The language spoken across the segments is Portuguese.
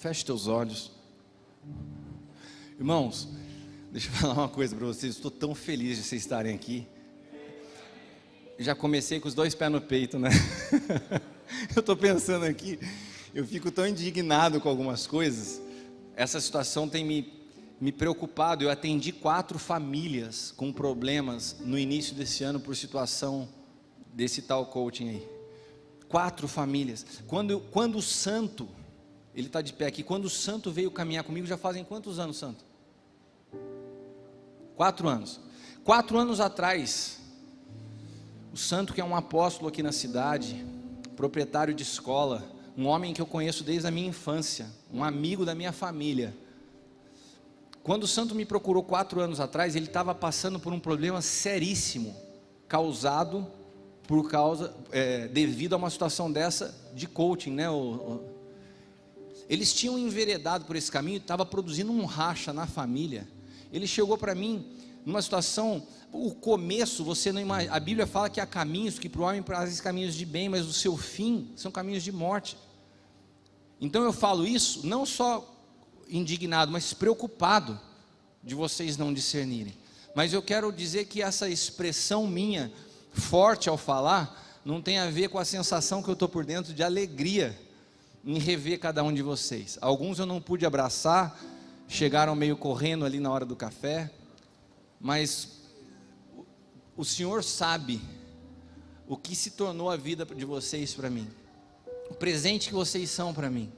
Feche teus olhos. Irmãos, deixa eu falar uma coisa para vocês. Estou tão feliz de vocês estarem aqui. Já comecei com os 2 pés no peito, né? Eu estou pensando aqui, eu fico tão indignado com algumas coisas. Essa situação tem me preocupado. Eu atendi 4 famílias com problemas no início desse ano por situação desse tal coaching aí. 4 famílias. Quando o santo, ele está de pé aqui, quando o santo veio caminhar comigo, já fazem quantos anos, santo? 4 anos. 4 anos atrás, o santo, que é um apóstolo aqui na cidade, proprietário de escola, um homem que eu conheço desde a minha infância, um amigo da minha família. Quando o santo me procurou 4 anos atrás, ele estava passando por um problema seríssimo, causado devido a uma situação dessa de coaching, né? Eles tinham enveredado por esse caminho, estava produzindo um racha na família. Ele chegou para mim numa situação, o começo, você não imagina, a Bíblia fala que há caminhos que para o homem trazem caminhos de bem, mas o seu fim são caminhos de morte. Então eu falo isso não só indignado, mas preocupado de vocês não discernirem. Mas eu quero dizer que essa expressão minha, forte ao falar, não tem a ver com a sensação que eu estou por dentro de alegria em rever cada um de vocês. Alguns eu não pude abraçar, chegaram meio correndo ali na hora do café, mas o Senhor sabe o que se tornou a vida de vocês para mim, o presente que vocês são para mim.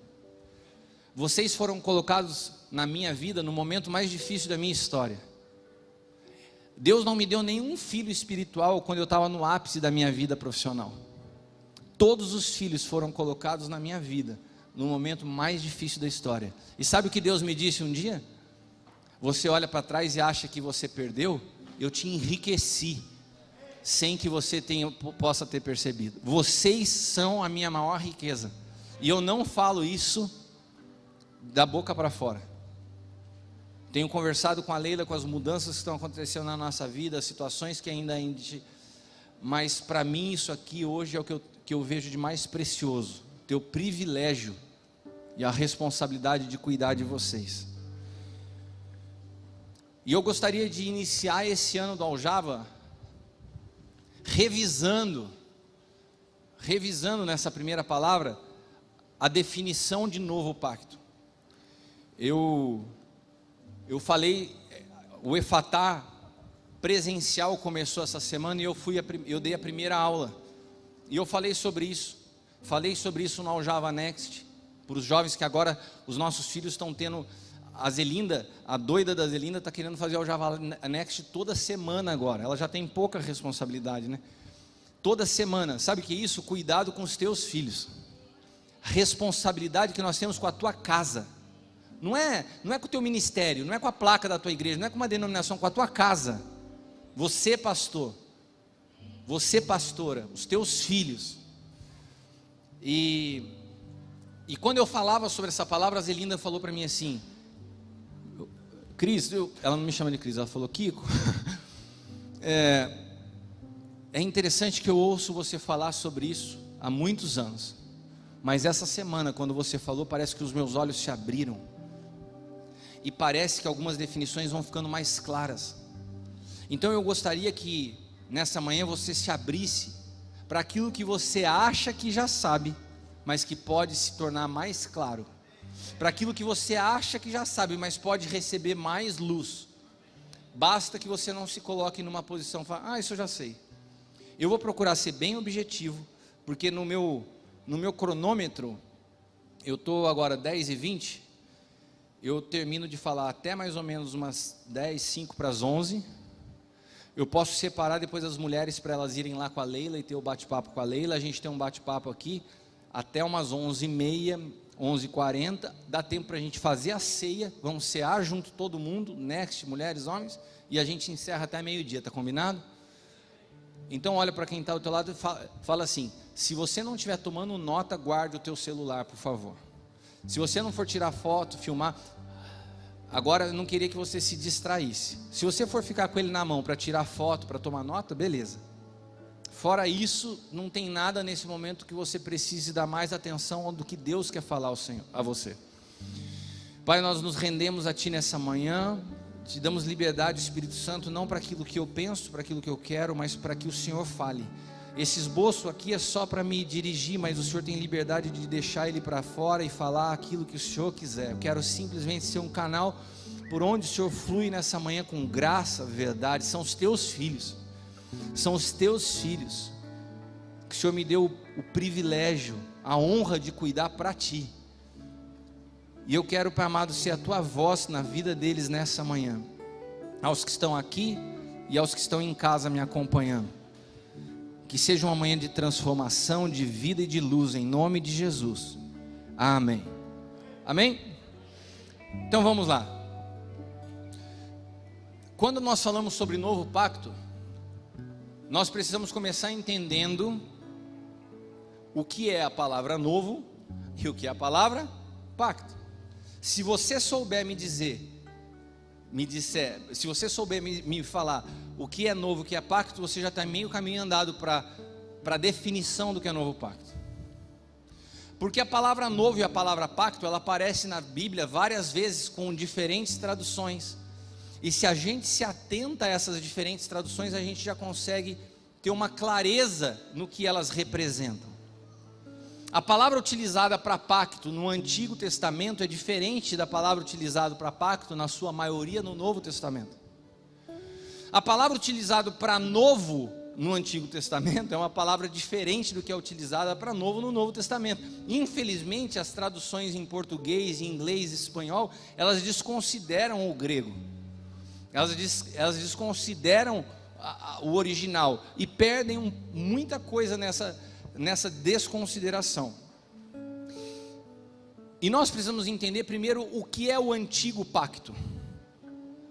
Vocês foram colocados na minha vida no momento mais difícil da minha história. Deus não me deu nenhum filho espiritual quando eu estava no ápice da minha vida profissional. Todos os filhos foram colocados na minha vida no momento mais difícil da história. E sabe o que Deus me disse um dia? Você olha para trás e acha que você perdeu? Eu te enriqueci sem que você possa ter percebido. Vocês são a minha maior riqueza. E eu não falo isso da boca para fora. Tenho conversado com a Leila com as mudanças que estão acontecendo na nossa vida, as situações que ainda mas para mim isso aqui hoje é o que eu vejo de mais precioso, ter o privilégio e a responsabilidade de cuidar de vocês. E eu gostaria de iniciar esse ano do Aljava revisando nessa primeira palavra a definição de novo pacto. Eu falei, o Efatá presencial começou essa semana e eu dei a primeira aula. E eu falei sobre isso no Aljava Next, para os jovens que agora os nossos filhos estão tendo. A Zelinda, a doida da Zelinda, está querendo fazer o Aljava Next toda semana agora. Ela já tem pouca responsabilidade, né? Toda semana. Sabe o que é isso? Cuidado com os teus filhos. Responsabilidade que nós temos com a tua casa. Não é com o teu ministério, não é com a placa da tua igreja, não é com uma denominação, com a tua casa. Você, pastor, você, pastora, os teus filhos. E quando eu falava sobre essa palavra, a Zelinda falou para mim assim: Cris, ela não me chama de Cris, ela falou: Kiko, é interessante que eu ouço você falar sobre isso há muitos anos, mas essa semana, quando você falou, parece que os meus olhos se abriram, e parece que algumas definições vão ficando mais claras. Então eu gostaria que nessa manhã você se abrisse para aquilo que você acha que já sabe, mas que pode se tornar mais claro, para aquilo que você acha que já sabe, mas pode receber mais luz. Basta que você não se coloque numa posição, fala: isso eu já sei. Eu vou procurar ser bem objetivo, porque no meu cronômetro, eu estou agora 10h20, eu termino de falar até mais ou menos umas 5 para as 11. Eu posso separar depois as mulheres para elas irem lá com a Leila e ter o bate-papo com a Leila. A gente tem um bate-papo aqui até umas 11h30, 11h40. Dá tempo para a gente fazer a ceia, vamos cear junto todo mundo, next, mulheres, homens, e a gente encerra até meio-dia, tá combinado? Então olha para quem está do teu lado e fala assim: se você não estiver tomando nota, guarde o teu celular, por favor. Se você não for tirar foto, filmar, agora eu não queria que você se distraísse. Se você for ficar com ele na mão para tirar foto, para tomar nota, beleza. Fora isso, não tem nada nesse momento que você precise dar mais atenção do que Deus quer falar a você. Pai, nós nos rendemos a Ti nessa manhã, te damos liberdade, Espírito Santo, não para aquilo que eu penso, para aquilo que eu quero, mas para que o Senhor fale. Esse esboço aqui é só para me dirigir, mas o Senhor tem liberdade de deixar ele para fora e falar aquilo que o Senhor quiser. Eu quero simplesmente ser um canal por onde o Senhor flui nessa manhã com graça, verdade. São os Teus filhos, são os Teus filhos, que o Senhor me deu o privilégio, a honra de cuidar para Ti. E eu quero, Pai amado, ser a Tua voz na vida deles nessa manhã, aos que estão aqui e aos que estão em casa me acompanhando. Que seja uma manhã de transformação, de vida e de luz, em nome de Jesus. Amém. Amém? Então vamos lá. Quando nós falamos sobre novo pacto, nós precisamos começar entendendo o que é a palavra novo e o que é a palavra pacto. Se você souber se você souber me falar o que é novo, o que é pacto, você já está meio caminho andado para a definição do que é novo pacto. Porque a palavra novo e a palavra pacto, ela aparece na Bíblia várias vezes com diferentes traduções. E se a gente se atenta a essas diferentes traduções, a gente já consegue ter uma clareza no que elas representam. A palavra utilizada para pacto no Antigo Testamento é diferente da palavra utilizada para pacto, na sua maioria, no Novo Testamento. A palavra utilizada para novo no Antigo Testamento é uma palavra diferente do que é utilizada para novo no Novo Testamento. Infelizmente, as traduções em português, em inglês e espanhol, elas desconsideram o grego. Elas desconsideram o original e perdem muita coisa nessa desconsideração. E nós precisamos entender primeiro o que é o antigo pacto.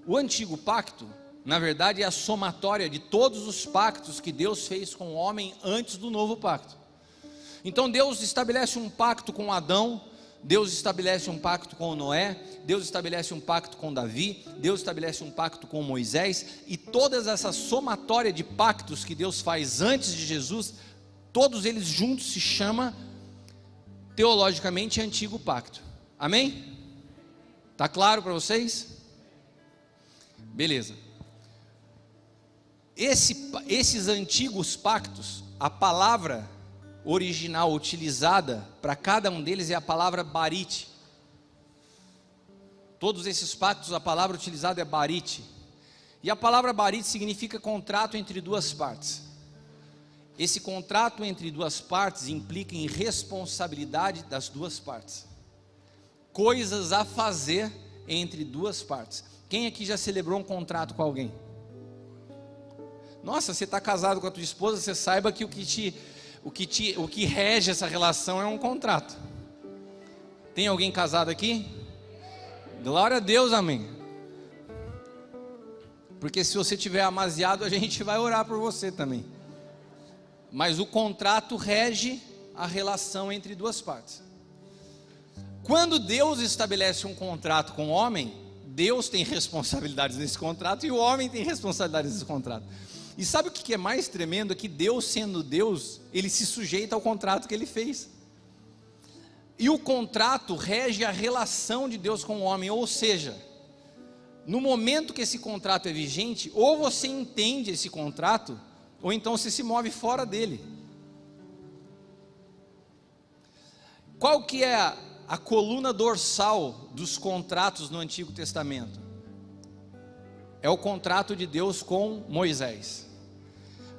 O antigo pacto, na verdade, é a somatória de todos os pactos que Deus fez com o homem antes do novo pacto. Então Deus estabelece um pacto com Adão, Deus estabelece um pacto com Noé, Deus estabelece um pacto com Davi, Deus estabelece um pacto com Moisés, e todas essa somatória de pactos que Deus faz antes de Jesus, todos eles juntos se chama teologicamente Antigo Pacto. Amém? Tá claro para vocês? Beleza. Esses antigos pactos, a palavra original utilizada para cada um deles é a palavra barite. Todos esses pactos, a palavra utilizada é barite. E a palavra barite significa contrato entre duas partes. Esse contrato entre duas partes implica em responsabilidade das duas partes. Coisas a fazer entre duas partes. Quem aqui já celebrou um contrato com alguém? Nossa, você está casado com a tua esposa, você saiba que o que rege essa relação é um contrato. Tem alguém casado aqui? Glória a Deus, amém. Porque se você estiver amaziado, a gente vai orar por você também. Mas o contrato rege a relação entre duas partes. Quando Deus estabelece um contrato com o homem, Deus tem responsabilidades nesse contrato e o homem tem responsabilidades nesse contrato. E sabe o que é mais tremendo? É que Deus, sendo Deus, Ele se sujeita ao contrato que Ele fez. E o contrato rege a relação de Deus com o homem. Ou seja, no momento que esse contrato é vigente, ou você entende esse contrato, ou então você se move fora dele. Qual que é a coluna dorsal dos contratos no Antigo Testamento? É o contrato de Deus com Moisés.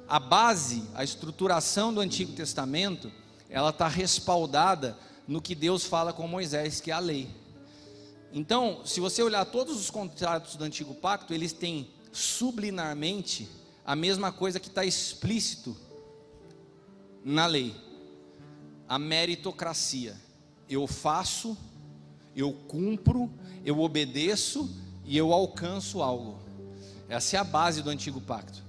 A base, a estruturação do Antigo Testamento, ela está respaldada no que Deus fala com Moisés, que é a lei. Então, se você olhar todos os contratos do Antigo Pacto, eles têm subliminarmente a mesma coisa que está explícito na lei: a meritocracia. Eu faço, eu cumpro, eu obedeço e eu alcanço algo. Essa é a base do Antigo Pacto.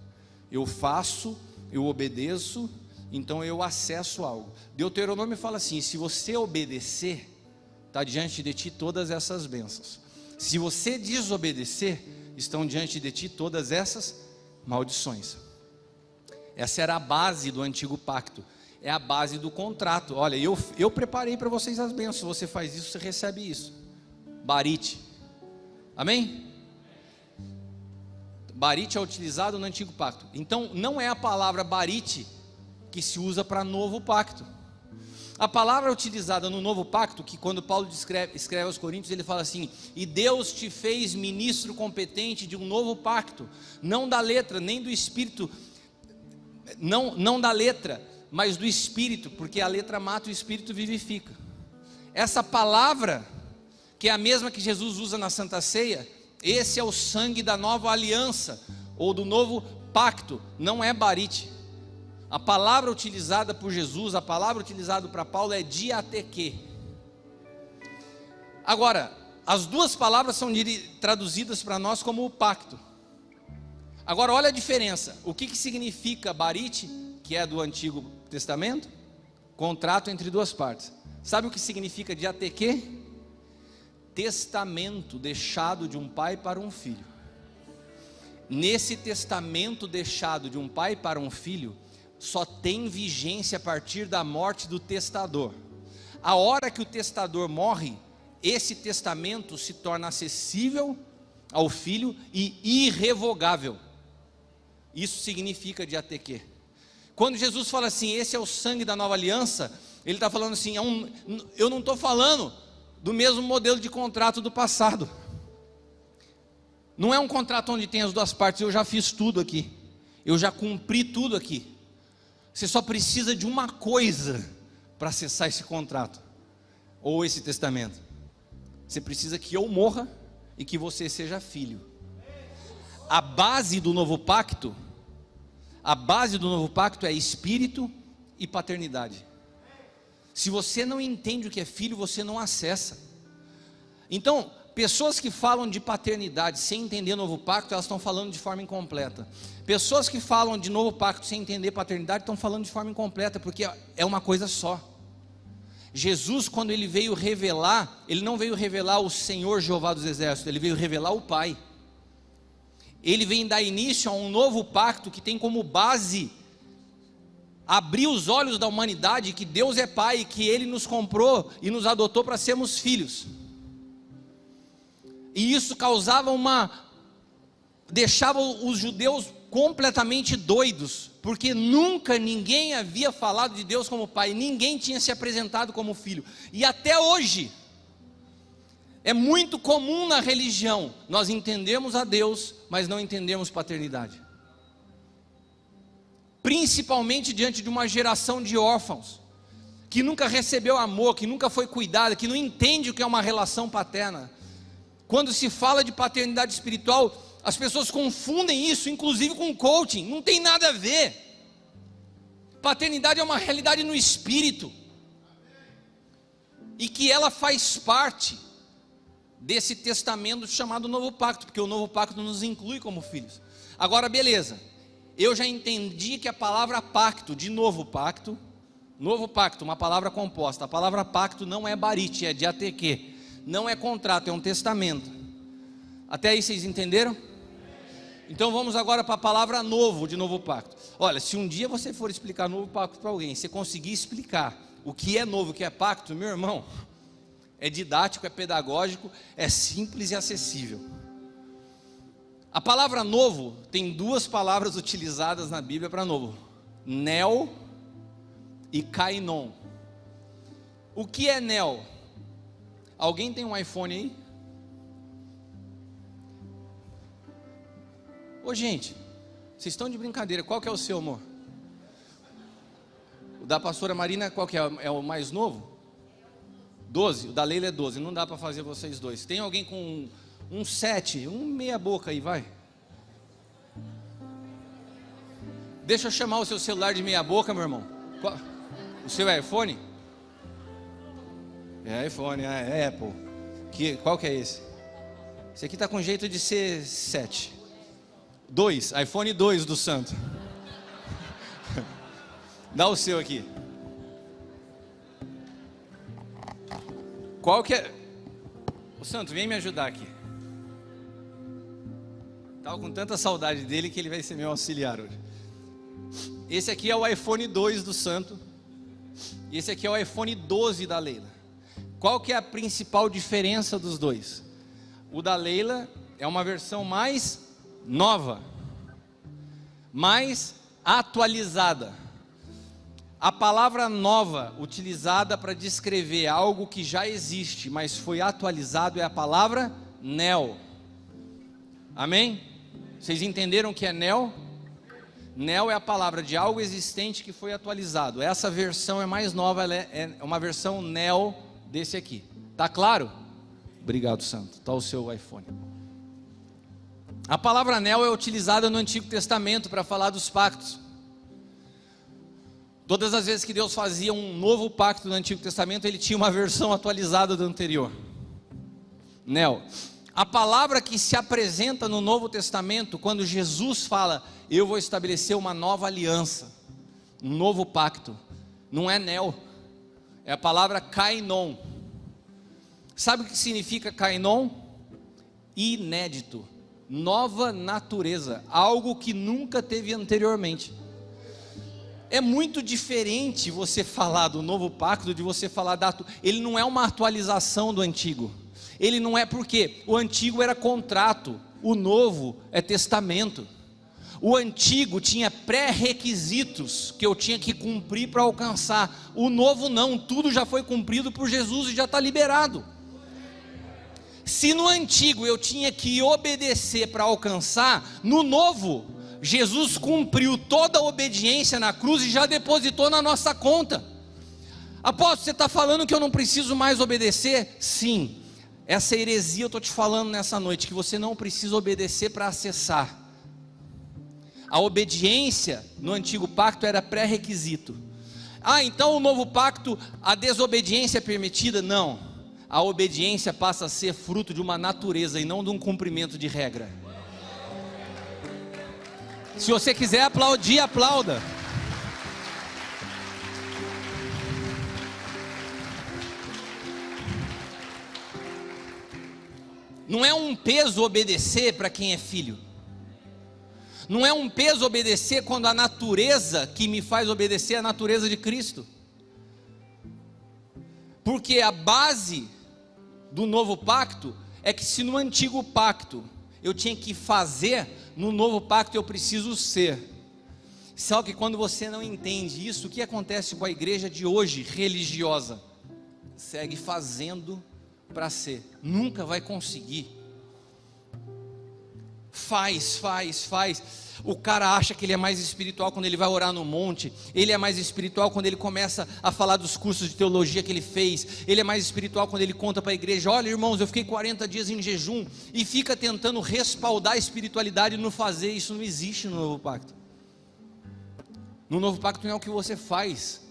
Eu faço, eu obedeço, então eu acesso algo. Deuteronômio fala assim: se você obedecer, está diante de ti todas essas bênçãos. Se você desobedecer, estão diante de ti todas essas maldições. Essa era a base do Antigo Pacto. É a base do contrato. Olha, eu preparei para vocês as bênçãos. Você faz isso, você recebe isso. barite. Amém? Barite é utilizado no antigo pacto. Então não é a palavra barite que se usa para novo pacto. A palavra utilizada no novo pacto, que quando Paulo escreve aos Coríntios, ele fala assim: e Deus te fez ministro competente de um novo pacto, não da letra, nem do espírito, não da letra, mas do espírito, porque a letra mata e o espírito vivifica. Essa palavra, que é a mesma que Jesus usa na Santa Ceia, esse é o sangue da nova aliança, ou do novo pacto, não é barite. A palavra utilizada por Jesus, a palavra utilizada para Paulo é diateque. Agora, as duas palavras são traduzidas para nós como o pacto. Agora olha a diferença. O que significa barite, que é do Antigo Testamento? Contrato entre duas partes. Sabe o que significa diateque? Testamento deixado de um pai para um filho. Nesse testamento deixado de um pai para um filho, só tem vigência a partir da morte do testador. A hora que o testador morre, esse testamento se torna acessível ao filho e irrevogável. Isso significa diateque. Quando Jesus fala assim, esse é o sangue da nova aliança, ele está falando assim, eu não estou falando do mesmo modelo de contrato do passado. Não é um contrato onde tem as duas partes, eu já fiz tudo aqui, eu já cumpri tudo aqui. Você só precisa de uma coisa para acessar esse contrato, ou esse testamento. Você precisa que eu morra e que você seja filho. A base do novo pacto é espírito e paternidade. Se você não entende o que é filho, você não acessa. Então, pessoas que falam de paternidade sem entender o novo pacto, elas estão falando de forma incompleta. Pessoas que falam de novo pacto sem entender paternidade, estão falando de forma incompleta, porque é uma coisa só. Jesus, quando ele veio revelar, ele não veio revelar o Senhor Jeová dos Exércitos, ele veio revelar o Pai. Ele vem dar início a um novo pacto que tem como base abrir os olhos da humanidade, que Deus é Pai, que Ele nos comprou e nos adotou para sermos filhos. E isso deixava os judeus completamente doidos, porque nunca ninguém havia falado de Deus como Pai, ninguém tinha se apresentado como filho. E até hoje é muito comum na religião nós entendemos a Deus, mas não entendemos paternidade. Principalmente diante de uma geração de órfãos que nunca recebeu amor, que nunca foi cuidada, que não entende o que é uma relação paterna. Quando se fala de paternidade espiritual, as pessoas confundem isso, inclusive com coaching. Não tem nada a ver. Paternidade é uma realidade no espírito, e que ela faz parte desse testamento chamado Novo Pacto, porque o Novo Pacto nos inclui como filhos. Agora beleza, eu já entendi que a palavra pacto, de novo pacto, uma palavra composta. A palavra pacto não é barite, é diateque, não é contrato, é um testamento. Até aí vocês entenderam? Então vamos agora para a palavra novo, de novo pacto. Olha, se um dia você for explicar novo pacto para alguém, você conseguir explicar o que é novo, o que é pacto, meu irmão, é didático, é pedagógico, é simples e acessível. A palavra novo, tem duas palavras utilizadas na Bíblia para novo: neo e kainon. O que é neo? Alguém tem um iPhone aí? Ô gente, vocês estão de brincadeira, qual que é o seu, amor? O da pastora Marina, qual que é? É o mais novo? 12, o da Leila é 12, não dá para fazer vocês dois. Tem alguém com um 7, meia boca aí, vai. Deixa eu chamar o seu celular de meia boca, meu irmão. O seu é iPhone? É iPhone, é Apple. Qual que é esse? Esse aqui está com jeito de ser 7. 2, iPhone 2 do santo. Dá o seu aqui. Qual que é? O santo, vem me ajudar aqui. Estava com tanta saudade dele que ele vai ser meu auxiliar hoje. Esse aqui é o iPhone 2 do santo. E esse aqui é o iPhone 12 da Leila. Qual que é a principal diferença dos dois? O da Leila é uma versão mais nova, mais atualizada. A palavra nova utilizada para descrever algo que já existe, mas foi atualizado, é a palavra neo. Amém? Vocês entenderam o que é neo? Neo é a palavra de algo existente que foi atualizado. Essa versão é mais nova, ela é uma versão neo desse aqui. Tá claro? Obrigado, Santo. Tá o seu iPhone. A palavra neo é utilizada no Antigo Testamento para falar dos pactos. Todas as vezes que Deus fazia um novo pacto no Antigo Testamento, ele tinha uma versão atualizada do anterior. Neo. A palavra que se apresenta no Novo Testamento, quando Jesus fala, eu vou estabelecer uma nova aliança, um novo pacto, não é neo, é a palavra kainon. Sabe o que significa kainon? Inédito, nova natureza, algo que nunca teve anteriormente. É muito diferente você falar do novo pacto de você falar ele não é uma atualização do antigo. Ele não é, porque o antigo era contrato, o novo é testamento. O antigo tinha pré-requisitos que eu tinha que cumprir para alcançar. O novo não, tudo já foi cumprido por Jesus e já está liberado. Se no antigo eu tinha que obedecer para alcançar, no novo Jesus cumpriu toda a obediência na cruz e já depositou na nossa conta. Apóstolo, você está falando que eu não preciso mais obedecer? Sim, essa heresia eu estou te falando nessa noite, que você não precisa obedecer para acessar. A obediência no antigo pacto era pré-requisito. Então o novo pacto, a desobediência é permitida? Não, a obediência passa a ser fruto de uma natureza e não de um cumprimento de regra. Se você quiser aplaudir, aplauda. Não é um peso obedecer para quem é filho. Não é um peso obedecer quando a natureza que me faz obedecer é a natureza de Cristo. Porque a base do novo pacto é que se no antigo pacto eu tinha que fazer, no novo pacto eu preciso ser. Só que quando você não entende isso, o que acontece com a igreja de hoje, religiosa? Segue fazendo para ser, nunca vai conseguir. Faz. O cara acha que ele é mais espiritual quando ele vai orar no monte. Ele é mais espiritual quando ele começa a falar dos cursos de teologia que ele fez. Ele é mais espiritual quando ele conta para a igreja, olha irmãos, eu fiquei 40 dias em jejum. E fica tentando respaldar a espiritualidade e não fazer. Isso não existe no novo pacto. No novo pacto não é o que você faz,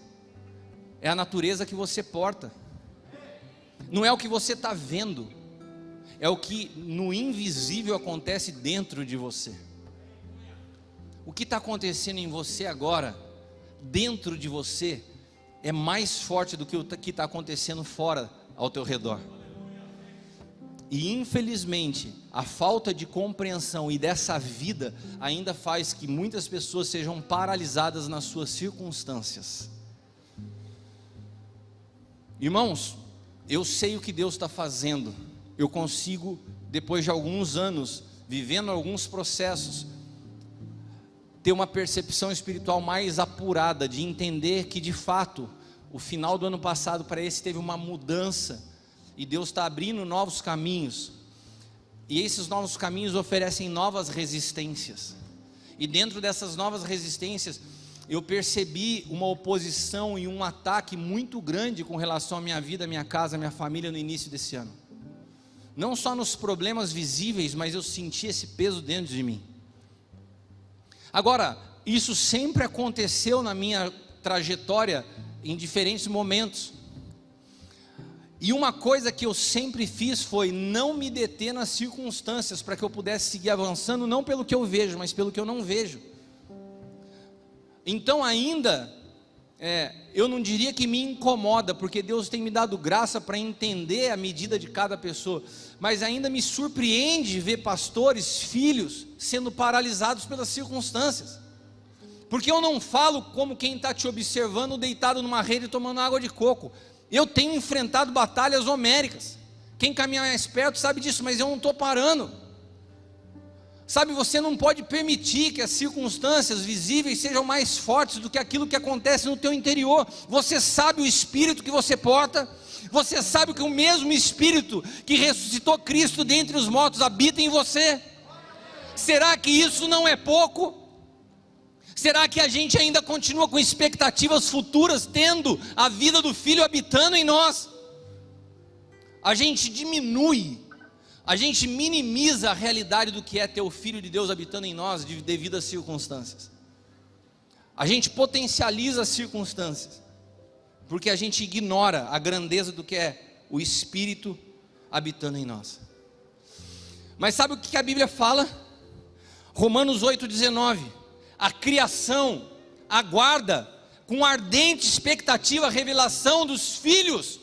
é a natureza que você porta. Não é o que você está vendo, é o que no invisível acontece dentro de você. O que está acontecendo em você agora, dentro de você, é mais forte do que o que está acontecendo fora, ao teu redor. E infelizmente, a falta de compreensão e dessa vida ainda faz que muitas pessoas sejam paralisadas nas suas circunstâncias. Irmãos, eu sei o que Deus está fazendo. Eu consigo, depois de alguns anos, vivendo alguns processos, ter uma percepção espiritual mais apurada, de entender que de fato, o final do ano passado para esse teve uma mudança, e Deus está abrindo novos caminhos, e esses novos caminhos oferecem novas resistências, e dentro dessas novas resistências, eu percebi uma oposição e um ataque muito grande com relação à minha vida, à minha casa, à minha família no início desse ano. Não só nos problemas visíveis, mas eu senti esse peso dentro de mim. Agora, isso sempre aconteceu na minha trajetória em diferentes momentos. E uma coisa que eu sempre fiz foi não me deter nas circunstâncias, para que eu pudesse seguir avançando, não pelo que eu vejo, mas pelo que eu não vejo. Então ainda, eu não diria que me incomoda, porque Deus tem me dado graça para entender a medida de cada pessoa, mas ainda me surpreende ver pastores, filhos, sendo paralisados pelas circunstâncias, porque eu não falo como quem está te observando deitado numa rede tomando água de coco. Eu tenho enfrentado batalhas homéricas. Quem caminha mais perto sabe disso, mas eu não estou parando. Sabe, você não pode permitir que as circunstâncias visíveis sejam mais fortes do que aquilo que acontece no teu interior. Você sabe o espírito que você porta? Você sabe que o mesmo espírito que ressuscitou Cristo dentre os mortos habita em você? Será que isso não é pouco? Será que a gente ainda continua com expectativas futuras, tendo a vida do Filho habitando em nós? A gente diminui, a gente minimiza a realidade do que é ter o Filho de Deus habitando em nós devido às circunstâncias. A gente potencializa as circunstâncias, porque a gente ignora a grandeza do que é o Espírito habitando em nós. Mas sabe o que a Bíblia fala? Romanos 8,19: a criação aguarda com ardente expectativa a revelação dos filhos.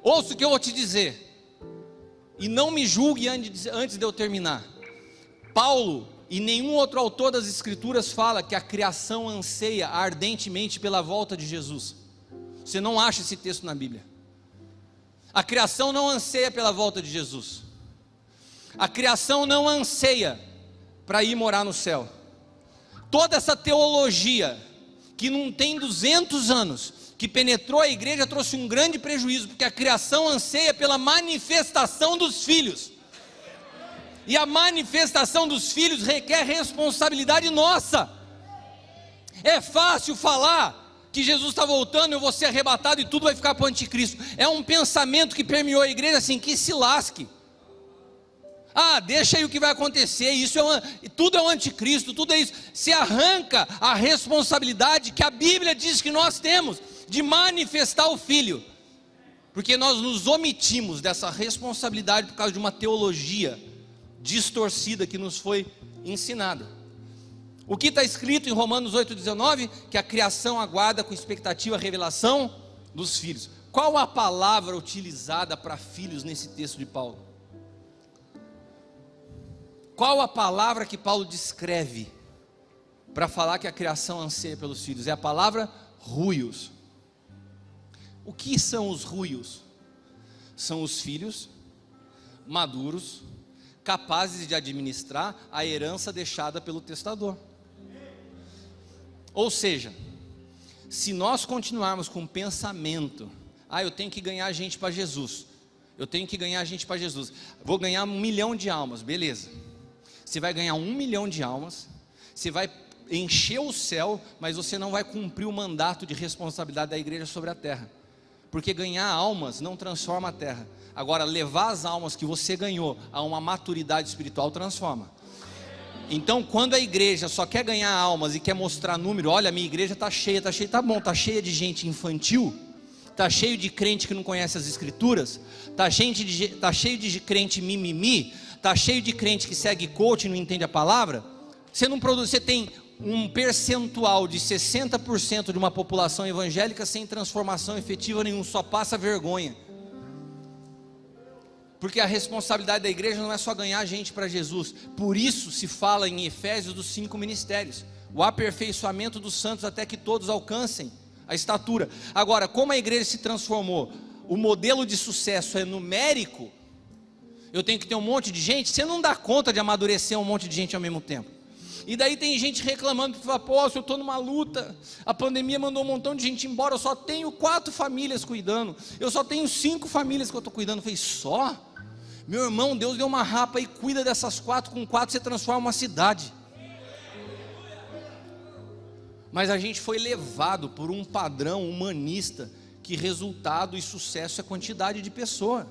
Ouça o que eu vou te dizer, e não me julgue antes de eu terminar. Paulo e nenhum outro autor das Escrituras fala que a criação anseia ardentemente pela volta de Jesus. Você não acha esse texto na Bíblia. A criação não anseia pela volta de Jesus. A criação não anseia para ir morar no céu. Toda essa teologia que não tem 200 anos, que penetrou a igreja, trouxe um grande prejuízo, porque a criação anseia pela manifestação dos filhos, e a manifestação dos filhos requer responsabilidade nossa. É fácil falar que Jesus está voltando, eu vou ser arrebatado e tudo vai ficar para o anticristo. É um pensamento que permeou a igreja assim, que se lasque. Deixa aí o que vai acontecer, tudo é o anticristo, tudo é isso. Se arranca a responsabilidade que a Bíblia diz que nós temos, de manifestar o Filho, porque nós nos omitimos dessa responsabilidade por causa de uma teologia distorcida que nos foi ensinada. O que está escrito em Romanos 8,19? Que a criação aguarda com expectativa a revelação dos filhos. Qual a palavra utilizada para filhos nesse texto de Paulo? Qual a palavra que Paulo descreve para falar que a criação anseia pelos filhos? É a palavra ruios. O que são os ruios? São os filhos maduros, capazes de administrar a herança deixada pelo testador. Ou seja, se nós continuarmos com o pensamento, eu tenho que ganhar gente para Jesus, vou ganhar 1 milhão de almas, beleza. Você vai ganhar 1 milhão de almas, você vai encher o céu, mas você não vai cumprir o mandato de responsabilidade da igreja sobre a terra, porque ganhar almas não transforma a terra. Agora, levar as almas que você ganhou a uma maturidade espiritual transforma. Então, quando a igreja só quer ganhar almas e quer mostrar número, olha, minha igreja está cheia, tá bom, está cheia de gente infantil, está cheio de crente que não conhece as escrituras, está cheio de crente mimimi, está cheio de crente que segue coach e não entende a palavra. Você não produz, você tem um percentual de 60% de uma população evangélica sem transformação efetiva nenhuma, só passa vergonha. Porque a responsabilidade da igreja não é só ganhar gente para Jesus. Por isso se fala em Efésios dos 5 ministérios, o aperfeiçoamento dos santos até que todos alcancem a estatura. Agora, como a igreja se transformou, o modelo de sucesso é numérico, eu tenho que ter um monte de gente, você não dá conta de amadurecer um monte de gente ao mesmo tempo. E daí tem gente reclamando, fala, eu estou numa luta, a pandemia mandou um montão de gente embora, eu só tenho 4 famílias cuidando, eu só tenho 5 famílias que eu estou cuidando. Eu falei, só? Meu irmão, Deus deu uma rapa e cuida dessas 4, com 4 você transforma uma cidade. Mas a gente foi levado por um padrão humanista, que resultado e sucesso é quantidade de pessoa.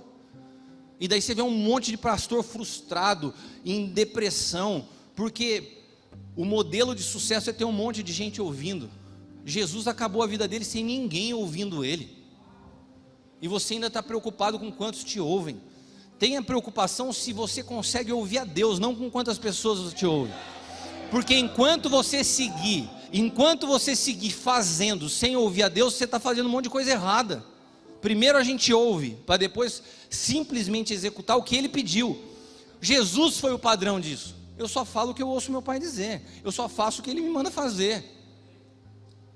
E daí você vê um monte de pastor frustrado, em depressão, porque o modelo de sucesso é ter um monte de gente ouvindo. Jesus acabou a vida dele sem ninguém ouvindo ele, e você ainda está preocupado com quantos te ouvem. Tenha preocupação se você consegue ouvir a Deus, não com quantas pessoas te ouvem. Porque enquanto você seguir fazendo sem ouvir a Deus, você está fazendo um monte de coisa errada. Primeiro a gente ouve, para depois simplesmente executar o que ele pediu. Jesus foi o padrão disso. Eu só falo o que eu ouço meu pai dizer, eu só faço o que ele me manda fazer.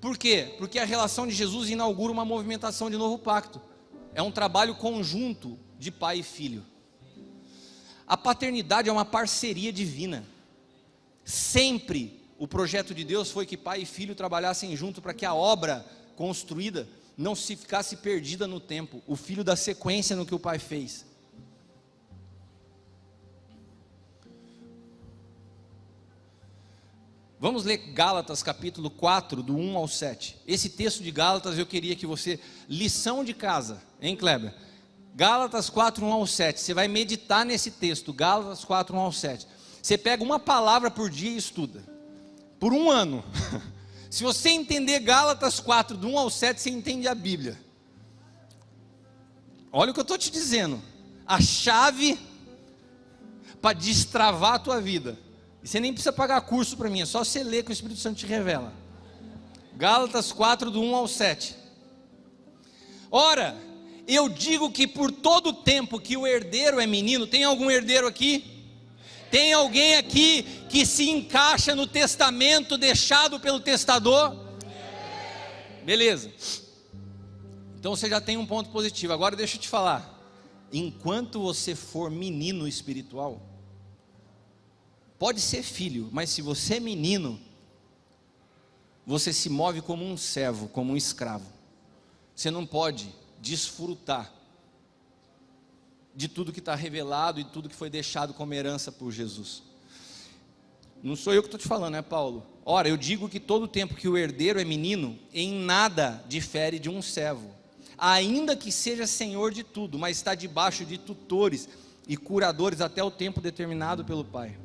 Por quê? Porque a relação de Jesus inaugura uma movimentação de novo pacto. É um trabalho conjunto de pai e filho. A paternidade é uma parceria divina. Sempre o projeto de Deus foi que pai e filho trabalhassem junto para que a obra construída não se ficasse perdida no tempo. O filho dá sequência no que o pai fez. Vamos ler Gálatas capítulo 4, do 1 ao 7. Esse texto de Gálatas eu queria que você, lição de casa, hein, Kleber? Gálatas 4, 1 ao 7, você vai meditar nesse texto, Gálatas 4, 1 ao 7. Você pega uma palavra por dia e estuda, por um ano. Se você entender Gálatas 4, do 1 ao 7, você entende a Bíblia. Olha o que eu estou te dizendo, a chave para destravar a tua vida. E você nem precisa pagar curso para mim, é só você ler que o Espírito Santo te revela. Gálatas 4, do 1 ao 7. Ora, eu digo que por todo o tempo que o herdeiro é menino, tem algum herdeiro aqui? Tem alguém aqui que se encaixa no testamento deixado pelo testador? Beleza. Então você já tem um ponto positivo. Agora deixa eu te falar. Enquanto você for menino espiritual, pode ser filho, mas se você é menino, você se move como um servo, como um escravo. Você não pode desfrutar de tudo que está revelado e tudo que foi deixado como herança por Jesus. Não sou eu que estou te falando, é Paulo. Ora, eu digo que todo tempo que o herdeiro é menino, em nada difere de um servo, ainda que seja senhor de tudo, mas está debaixo de tutores e curadores até o tempo determinado pelo Pai.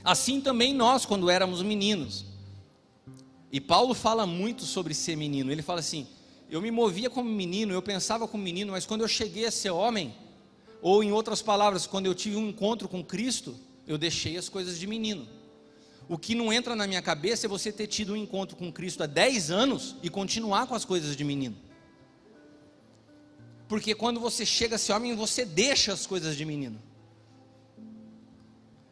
Assim também nós, quando éramos meninos. E Paulo fala muito sobre ser menino. Ele fala assim: eu me movia como menino, eu pensava como menino, mas quando eu cheguei a ser homem, ou em outras palavras, quando eu tive um encontro com Cristo, eu deixei as coisas de menino. O que não entra na minha cabeça é você ter tido um encontro com Cristo há 10 anos e continuar com as coisas de menino. Porque quando você chega a ser homem, você deixa as coisas de menino.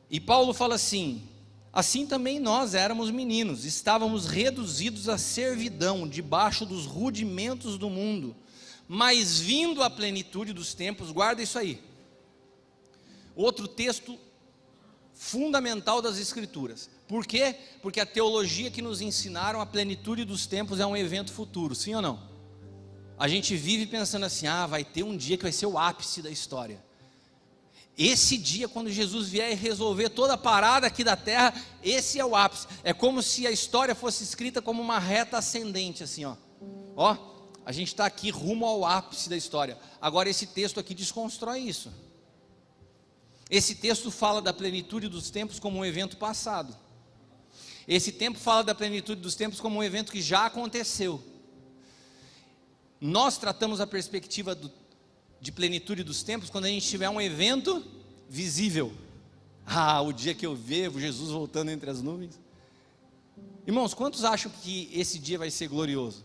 E Paulo fala assim: assim também nós éramos meninos, estávamos reduzidos à servidão, debaixo dos rudimentos do mundo, mas vindo à plenitude dos tempos, guarda isso aí. Outro texto fundamental das Escrituras. Por quê? Porque a teologia que nos ensinaram, a plenitude dos tempos é um evento futuro, sim ou não? A gente vive pensando assim: vai ter um dia que vai ser o ápice da história. Esse dia, quando Jesus vier e resolver toda a parada aqui da terra, esse é o ápice. É como se a história fosse escrita como uma reta ascendente, assim, ó, a gente está aqui rumo ao ápice da história. Agora esse texto aqui desconstrói isso. Esse texto fala da plenitude dos tempos como um evento passado. Esse tempo fala da plenitude dos tempos como um evento que já aconteceu. Nós tratamos a perspectiva de plenitude dos tempos quando a gente tiver um evento visível. O dia que eu vejo Jesus voltando entre as nuvens. Irmãos, quantos acham que esse dia vai ser glorioso?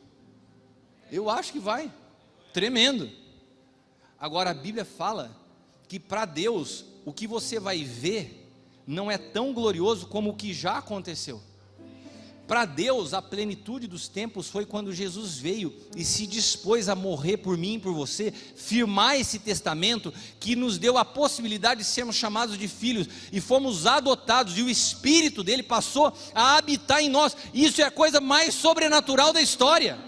Eu acho que vai, tremendo. Agora a Bíblia fala que para Deus o que você vai ver não é tão glorioso como o que já aconteceu. Para Deus, a plenitude dos tempos foi quando Jesus veio e se dispôs a morrer por mim e por você, firmar esse testamento que nos deu a possibilidade de sermos chamados de filhos e fomos adotados, e o Espírito dele passou a habitar em nós. Isso é a coisa mais sobrenatural da história.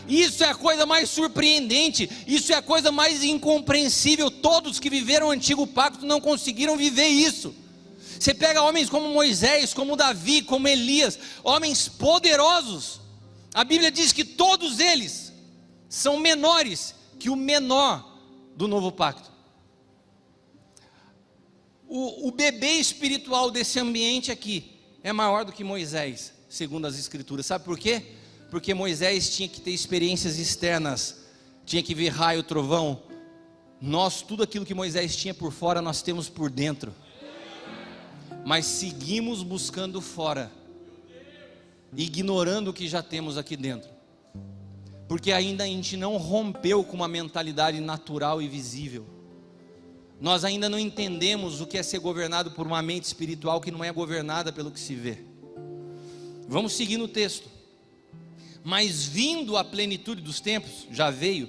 Isso é a coisa mais surpreendente, isso é a coisa mais incompreensível. Todos que viveram o antigo pacto não conseguiram viver isso. Você pega homens como Moisés, como Davi, como Elias, homens poderosos. A Bíblia diz que todos eles são menores que o menor do novo pacto. O bebê espiritual desse ambiente aqui é maior do que Moisés, segundo as Escrituras. Sabe por quê? Porque Moisés tinha que ter experiências externas, tinha que ver raio, trovão. Nós, tudo aquilo que Moisés tinha por fora, nós temos por dentro. Mas seguimos buscando fora, ignorando o que já temos aqui dentro, porque ainda a gente não rompeu com uma mentalidade natural e visível. Nós ainda não entendemos o que é ser governado por uma mente espiritual que não é governada pelo que se vê. Vamos seguir no texto. Mas vindo a plenitude dos tempos, já veio.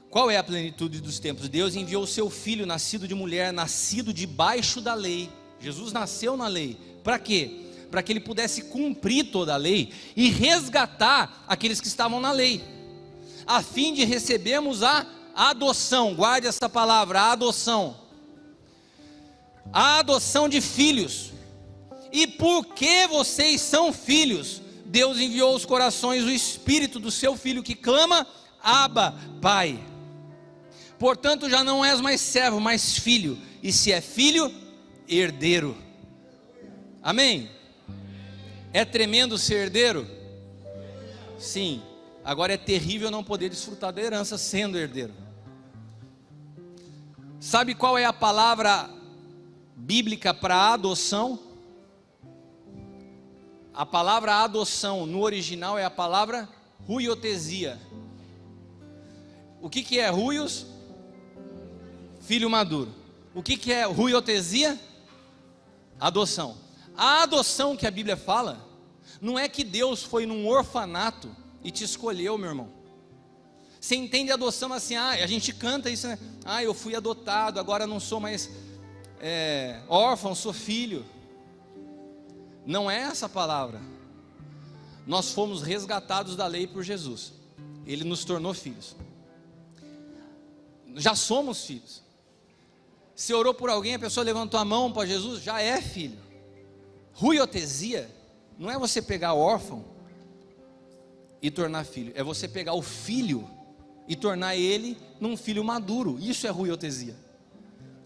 Qual é a plenitude dos tempos? Deus enviou o seu filho, nascido de mulher, nascido debaixo da lei. Jesus nasceu na lei. Para quê? Para que ele pudesse cumprir toda a lei e resgatar aqueles que estavam na lei, a fim de recebermos a adoção. Guarde essa palavra, a adoção de filhos. E porque vocês são filhos, Deus enviou aos corações o Espírito do seu Filho que clama, Abba, Pai. Portanto já não és mais servo, mas filho, e se é filho, herdeiro. Amém? É tremendo ser herdeiro? Sim. Agora é terrível não poder desfrutar da herança sendo herdeiro. Sabe qual é a palavra bíblica para adoção? A palavra adoção no original é a palavra huiotesia. O que é huios? Filho maduro. O que é huiotesia? Adoção. A adoção que a Bíblia fala, não é que Deus foi num orfanato e te escolheu, meu irmão. Você entende adoção assim, a gente canta isso, né? Eu fui adotado, agora não sou mais órfão, sou filho. Não é essa a palavra. Nós fomos resgatados da lei por Jesus. Ele nos tornou filhos. Já somos filhos. Se orou por alguém, a pessoa levantou a mão para Jesus, já é filho. Huiotesia não é você pegar órfão e tornar filho, é você pegar o filho e tornar ele num filho maduro. Isso é huiotesia.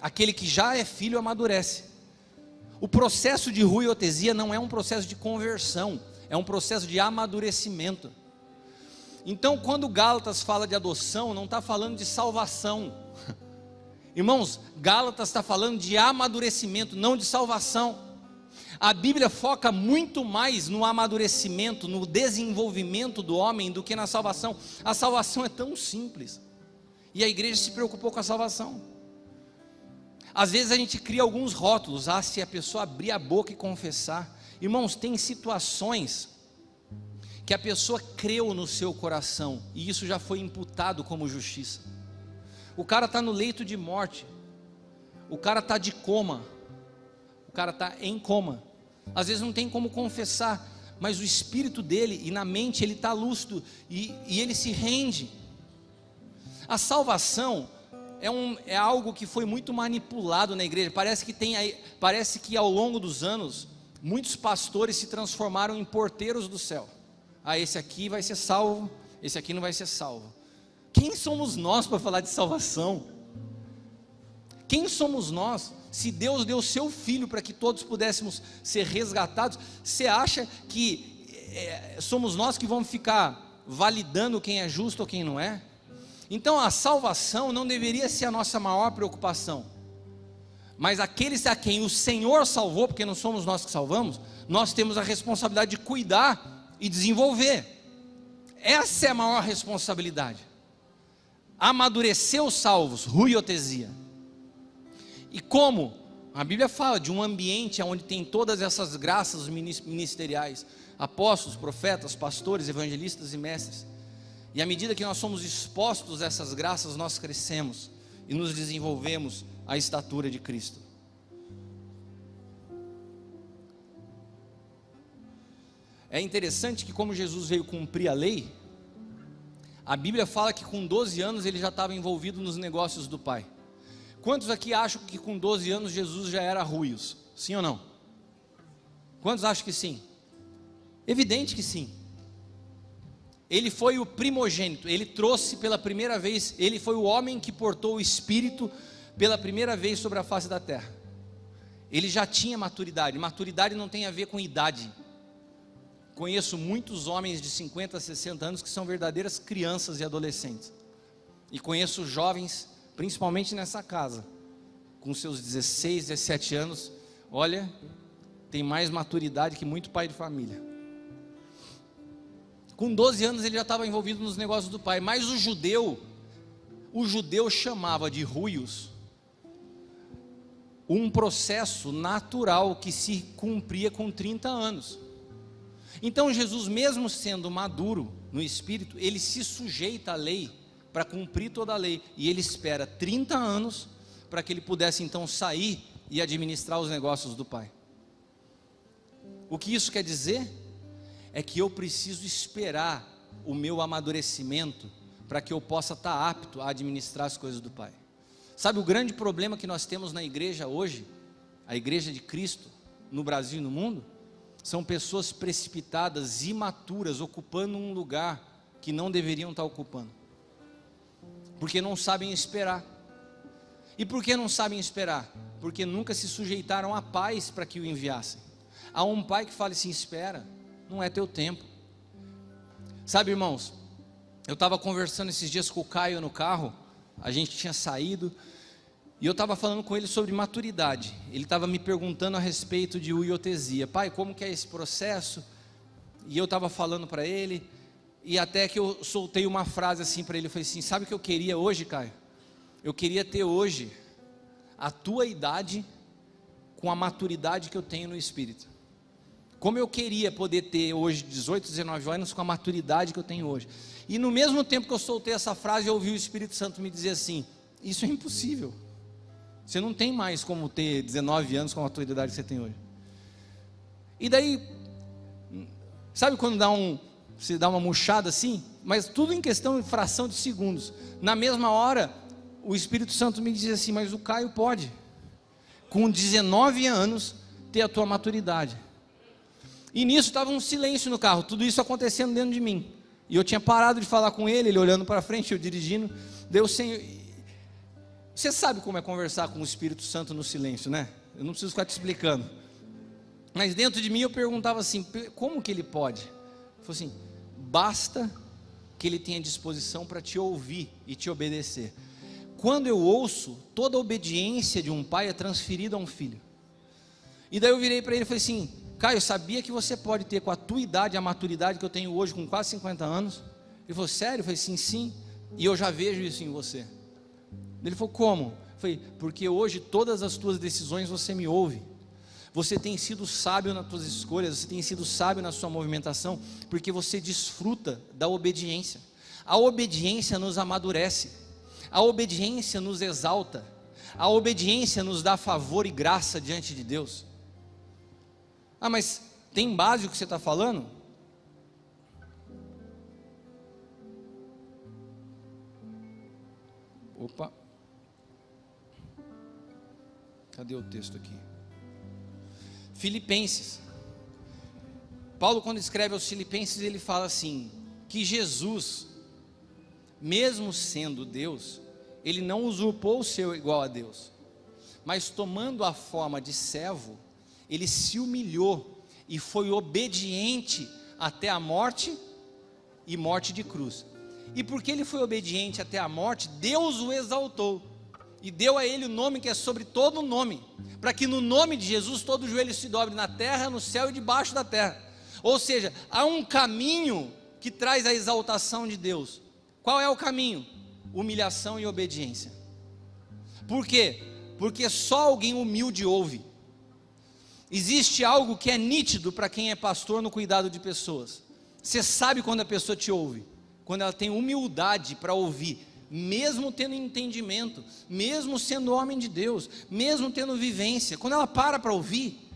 Aquele que já é filho amadurece. O processo de huiotesia não é um processo de conversão, é um processo de amadurecimento. Então, quando Gálatas fala de adoção, não está falando de salvação. Irmãos, Gálatas está falando de amadurecimento, não de salvação. A Bíblia foca muito mais no amadurecimento, no desenvolvimento do homem do que na salvação. A salvação é tão simples, e a igreja se preocupou com a salvação. Às vezes a gente cria alguns rótulos, se a pessoa abrir a boca e confessar. Irmãos, tem situações que a pessoa creu no seu coração, e isso já foi imputado como justiça. O cara está no leito de morte, o cara está de coma, o cara está em coma, às vezes não tem como confessar, mas o espírito dele e na mente ele está lúcido, e ele se rende. A salvação é algo que foi muito manipulado na igreja. Parece que ao longo dos anos, muitos pastores se transformaram em porteiros do céu. Esse aqui vai ser salvo, esse aqui não vai ser salvo. Quem somos nós para falar de salvação? Quem somos nós? Se Deus deu o seu Filho para que todos pudéssemos ser resgatados, você acha que somos nós que vamos ficar validando quem é justo ou quem não é? Então a salvação não deveria ser a nossa maior preocupação, mas aqueles a quem o Senhor salvou, porque não somos nós que salvamos, nós temos a responsabilidade de cuidar e desenvolver. Essa é a maior responsabilidade. Amadurecer os salvos, huiotesia. E como? A Bíblia fala de um ambiente onde tem todas essas graças ministeriais, apóstolos, profetas, pastores, evangelistas e mestres. E à medida que nós somos expostos a essas graças, nós crescemos e nos desenvolvemos à estatura de Cristo. É interessante que, como Jesus veio cumprir a lei, a Bíblia fala que com 12 anos ele já estava envolvido nos negócios do Pai. Quantos aqui acham que com 12 anos Jesus já era ruios? Sim ou não? Quantos acham que sim? Evidente que sim. Ele foi o primogênito, ele trouxe pela primeira vez, ele foi o homem que portou o Espírito pela primeira vez sobre a face da terra. Ele já tinha maturidade. Maturidade não tem a ver com idade. Conheço muitos homens de 50, 60 anos que são verdadeiras crianças e adolescentes. E conheço jovens, principalmente nessa casa, com seus 16, 17 anos, olha, tem mais maturidade que muito pai de família. Com 12 anos ele já estava envolvido nos negócios do pai. Mas o judeu chamava de ruios um processo natural que se cumpria com 30 anos. Então Jesus, mesmo sendo maduro no espírito, ele se sujeita à lei para cumprir toda a lei, e ele espera 30 anos para que ele pudesse então sair e administrar os negócios do Pai. O que isso quer dizer? É que eu preciso esperar o meu amadurecimento para que eu possa estar apto a administrar as coisas do Pai. Sabe o grande problema que nós temos na igreja hoje, a igreja de Cristo, no Brasil e no mundo? São pessoas precipitadas, imaturas, ocupando um lugar que não deveriam estar ocupando, porque não sabem esperar. E por que não sabem esperar? Porque nunca se sujeitaram a pais para que o enviassem. Há um pai que fala assim: espera, não é teu tempo. Sabe, irmãos, eu estava conversando esses dias com o Caio no carro, a gente tinha saído, e eu estava falando com ele sobre maturidade. Ele estava me perguntando a respeito de uiotesia. Pai, como que é esse processo? E eu estava falando para ele, e até que eu soltei uma frase assim para ele, eu falei assim: sabe o que eu queria hoje, Caio? Eu queria ter hoje a tua idade com a maturidade que eu tenho no Espírito. Como eu queria poder ter hoje 18, 19 anos com a maturidade que eu tenho hoje. E no mesmo tempo que eu soltei essa frase, eu ouvi o Espírito Santo me dizer assim: isso é impossível. Você não tem mais como ter 19 anos com a maturidade que você tem hoje. E daí, sabe quando você dá uma murchada assim? Mas tudo em questão de fração de segundos. Na mesma hora, o Espírito Santo me diz assim: mas o Caio pode, com 19 anos, ter a tua maturidade. E nisso estava um silêncio no carro, tudo isso acontecendo dentro de mim. E eu tinha parado de falar com ele, ele olhando para frente, eu dirigindo. Deus, Senhor, você sabe como é conversar com o Espírito Santo no silêncio, né? Eu não preciso ficar te explicando. Mas dentro de mim eu perguntava assim: como que ele pode? Ele falou assim: basta que ele tenha disposição para te ouvir e te obedecer. Quando eu ouço, toda a obediência de um pai é transferida a um filho. E daí eu virei para ele e falei assim: Caio, sabia que você pode ter com a tua idade, a maturidade que eu tenho hoje, com quase 50 anos? Ele falou: sério? Eu falei: sim, e eu já vejo isso em você. Ele falou: como? Eu falei: porque hoje todas as tuas decisões você me ouve, você tem sido sábio nas tuas escolhas, você tem sido sábio na sua movimentação, porque você desfruta da obediência. A obediência nos amadurece, a obediência nos exalta, a obediência nos dá favor e graça diante de Deus. Ah, mas tem base o que você está falando? Opa, cadê o texto aqui? Filipenses. Paulo, quando escreve aos Filipenses, ele fala assim: que Jesus, mesmo sendo Deus, ele não usurpou o seu igual a Deus, mas tomando a forma de servo, ele se humilhou e foi obediente até a morte, e morte de cruz. E porque ele foi obediente até a morte, Deus o exaltou e deu a ele o nome que é sobre todo nome, para que no nome de Jesus todo joelho se dobre, na terra, no céu e debaixo da terra. Ou seja, há um caminho que traz a exaltação de Deus. Qual é o caminho? Humilhação e obediência. Por quê? Porque só alguém humilde ouve. Existe algo que é nítido para quem é pastor no cuidado de pessoas. Você sabe quando a pessoa te ouve, quando ela tem humildade para ouvir, mesmo tendo entendimento, mesmo sendo homem de Deus, mesmo tendo vivência. Quando ela para ouvir,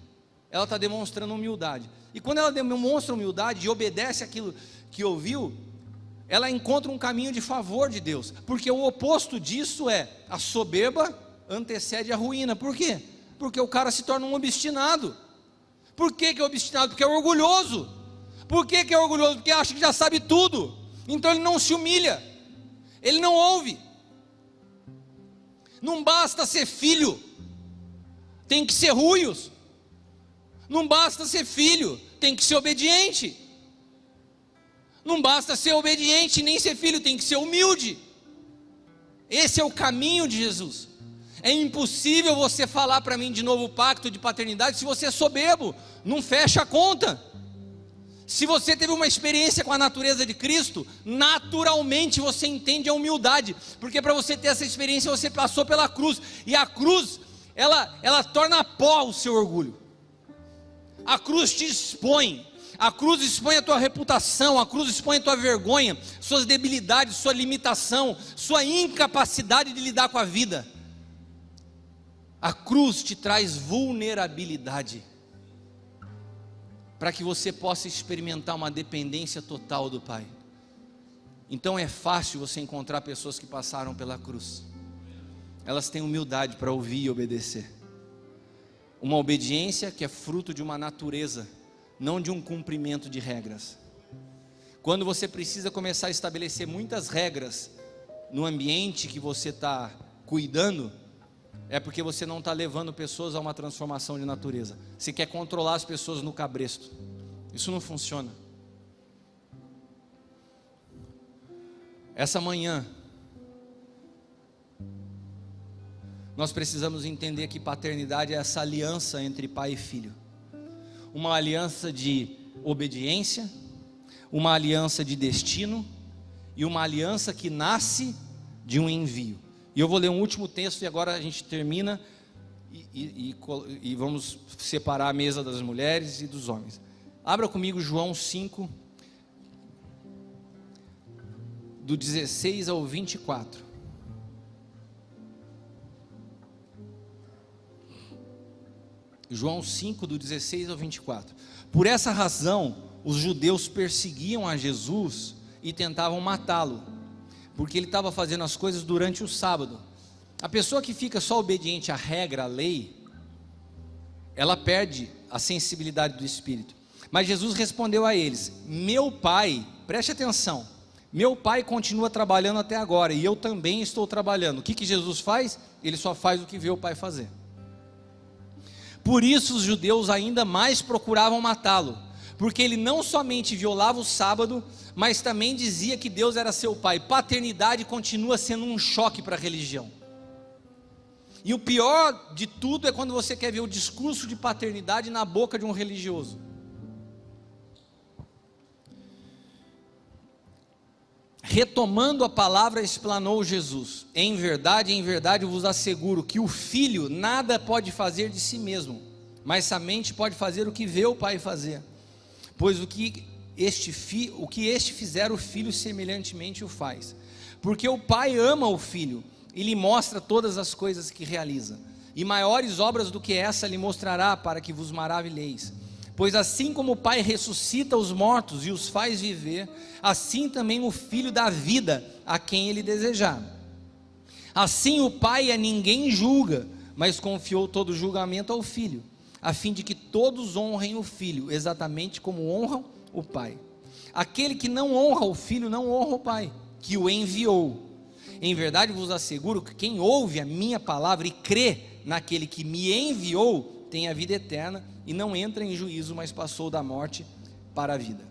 ela está demonstrando humildade. E quando ela demonstra humildade e obedece aquilo que ouviu, ela encontra um caminho de favor de Deus, porque o oposto disso é a soberba antecede a ruína. Por quê? Porque o cara se torna um obstinado. Por que é obstinado? Porque é orgulhoso. Por que é orgulhoso? Porque acha que já sabe tudo. Então ele não se humilha, ele não ouve. Não basta ser filho, tem que ser ruios. Não basta ser filho, tem que ser obediente. Não basta ser obediente nem ser filho, tem que ser humilde. Esse é o caminho de Jesus. É impossível você falar para mim de novo pacto de paternidade se você é soberbo, não fecha a conta. Se você teve uma experiência com a natureza de Cristo, naturalmente você entende a humildade, porque para você ter essa experiência você passou pela cruz, e a cruz, ela torna pó o seu orgulho. A cruz te expõe, A cruz expõe a tua reputação, a cruz expõe a tua vergonha, suas debilidades, sua limitação, sua incapacidade de lidar com a vida. A cruz te traz vulnerabilidade, para que você possa experimentar uma dependência total do Pai. Então é fácil você encontrar pessoas que passaram pela cruz. Elas têm humildade para ouvir e obedecer. Uma obediência que é fruto de uma natureza, não de um cumprimento de regras. Quando você precisa começar a estabelecer muitas regras no ambiente que você está cuidando, é porque você não está levando pessoas a uma transformação de natureza. Você quer controlar as pessoas no cabresto. Isso não funciona. Essa manhã, nós precisamos entender que paternidade é essa aliança entre pai e filho. Uma aliança de obediência, uma aliança de destino e uma aliança que nasce de um envio. E eu vou ler um último texto e agora a gente termina e vamos separar a mesa das mulheres e dos homens. Abra comigo João 5, do 16 ao 24. João 5, do 16 ao 24. Por essa razão, os judeus perseguiam a Jesus e tentavam matá-lo, porque ele estava fazendo as coisas durante o sábado. A pessoa que fica só obediente à regra, à lei, ela perde a sensibilidade do Espírito. Mas Jesus respondeu a eles: meu Pai, preste atenção, meu Pai continua trabalhando até agora, e eu também estou trabalhando. O que Jesus faz? Ele só faz o que vê o Pai fazer. Por isso os judeus ainda mais procuravam matá-lo, porque ele não somente violava o sábado, mas também dizia que Deus era seu Pai. Paternidade continua sendo um choque para a religião. E o pior de tudo é quando você quer ver o discurso de paternidade na boca de um religioso. Retomando a palavra, explanou Jesus: em verdade vos asseguro que o filho nada pode fazer de si mesmo, mas somente pode fazer o que vê o Pai fazer. Pois o que este fizer, o filho semelhantemente o faz. Porque o Pai ama o filho e lhe mostra todas as coisas que realiza. E maiores obras do que essa lhe mostrará, para que vos maravilheis. Pois assim como o Pai ressuscita os mortos e os faz viver, assim também o Filho dá vida a quem ele desejar. Assim o Pai a ninguém julga, mas confiou todo o julgamento ao Filho, a fim de que todos honrem o Filho, exatamente como honram o Pai. Aquele que não honra o Filho, não honra o Pai, que o enviou. Em verdade vos asseguro que quem ouve a minha palavra e crê naquele que me enviou, tem a vida eterna, e não entra em juízo, mas passou da morte para a vida.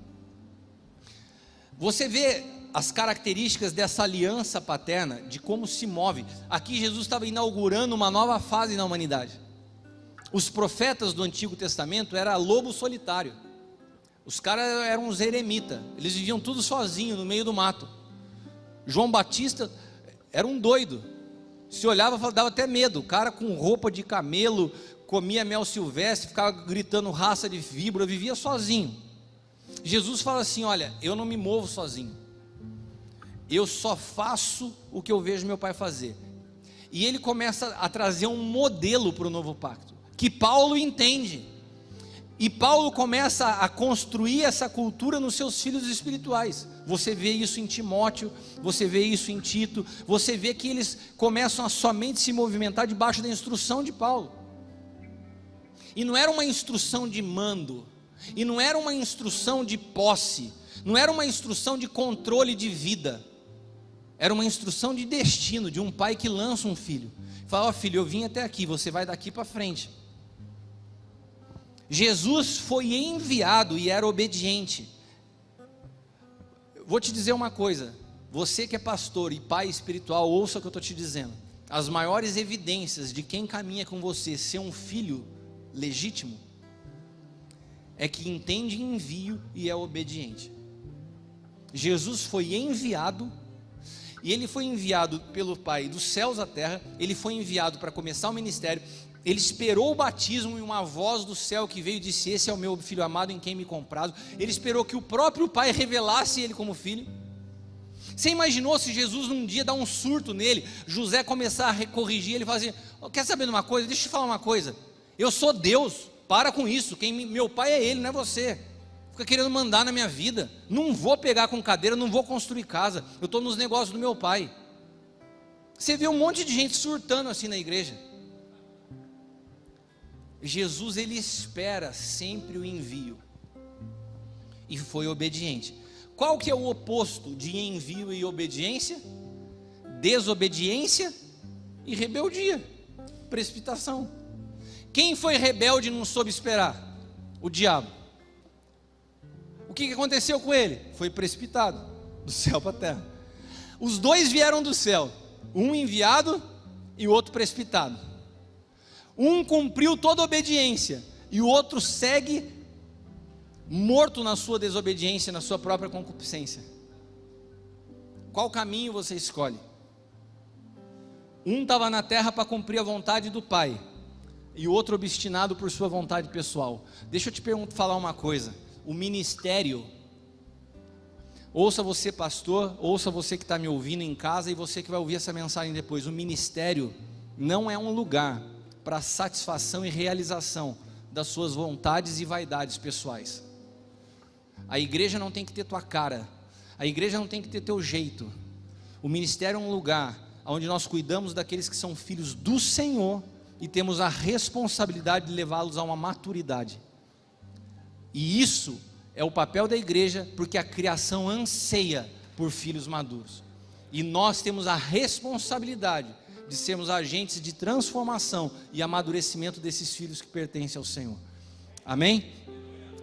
Você vê as características dessa aliança paterna, de como se move. Aqui Jesus estava inaugurando uma nova fase na humanidade. Os profetas do Antigo Testamento eram lobo solitário. Os caras eram uns eremitas, eles viviam tudo sozinhos no meio do mato. João Batista era um doido, se olhava, dava até medo. O cara com roupa de camelo, comia mel silvestre, ficava gritando raça de víbora, vivia sozinho. Jesus fala assim: olha, eu não me movo sozinho, eu só faço o que eu vejo meu Pai fazer. E ele começa a trazer um modelo para o novo pacto, que Paulo entende, e Paulo começa a construir essa cultura nos seus filhos espirituais. Você vê isso em Timóteo, você vê isso em Tito, você vê que eles começam a somente se movimentar debaixo da instrução de Paulo. E não era uma instrução de mando, e não era uma instrução de posse, não era uma instrução de controle de vida, era uma instrução de destino, de um pai que lança um filho, fala: ó filho, eu vim até aqui, você vai daqui para frente. Jesus foi enviado e era obediente. Vou te dizer uma coisa, você que é pastor e pai espiritual, ouça o que eu estou te dizendo. As maiores evidências de quem caminha com você ser um filho legítimo é que entende envio e é obediente. Jesus foi enviado, e ele foi enviado pelo Pai dos céus à terra. Ele foi enviado para começar o ministério. Ele esperou o batismo e uma voz do céu que veio e disse: esse é o meu filho amado em quem me comprazo. Ele esperou que o próprio pai revelasse ele como filho. Você imaginou se Jesus num dia dá um surto nele, José começar a corrigir ele e falar assim: quer saber de uma coisa? Deixa eu te falar uma coisa, eu sou Deus, para com isso, meu pai é ele, não é você. Fica querendo mandar na minha vida. Não vou pegar com cadeira, não vou construir casa, eu estou nos negócios do meu pai. Você vê um monte de gente surtando assim na igreja. Jesus, ele espera sempre o envio, e foi obediente. Qual que é o oposto de envio e obediência? Desobediência e rebeldia, precipitação. Quem foi rebelde e não soube esperar? O diabo. O que aconteceu com ele? Foi precipitado do céu para a terra. Os dois vieram do céu, um enviado e o outro precipitado. Um cumpriu toda a obediência e o outro segue morto na sua desobediência, na sua própria concupiscência. Qual caminho você escolhe? Um estava na terra para cumprir a vontade do Pai, e o outro obstinado por sua vontade pessoal. Deixa eu te falar uma coisa: o ministério, ouça você pastor, ouça você que está me ouvindo em casa, e você que vai ouvir essa mensagem depois, o ministério não é um lugar para satisfação e realização das suas vontades e vaidades pessoais. A igreja não tem que ter tua cara, a igreja não tem que ter teu jeito. O ministério é um lugar onde nós cuidamos daqueles que são filhos do Senhor e temos a responsabilidade de levá-los a uma maturidade. E isso é o papel da igreja, porque a criação anseia por filhos maduros, e nós temos a responsabilidade de sermos agentes de transformação e amadurecimento desses filhos que pertencem ao Senhor. Amém?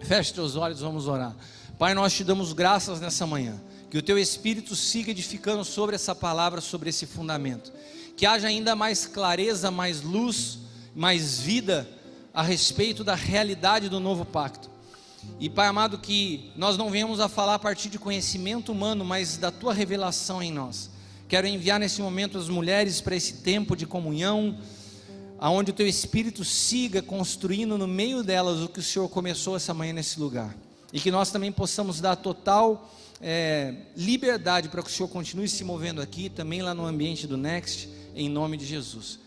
Feche teus olhos, vamos orar. Pai, nós te damos graças nessa manhã, que o teu Espírito siga edificando sobre essa palavra, sobre esse fundamento, que haja ainda mais clareza, mais luz, mais vida a respeito da realidade do novo pacto. E Pai amado, que nós não venhamos a falar a partir de conhecimento humano, mas da tua revelação em nós. Quero enviar nesse momento as mulheres para esse tempo de comunhão, aonde o teu Espírito siga construindo no meio delas o que o Senhor começou essa manhã nesse lugar, e que nós também possamos dar total liberdade para que o Senhor continue se movendo aqui, também lá no ambiente do Next, em nome de Jesus.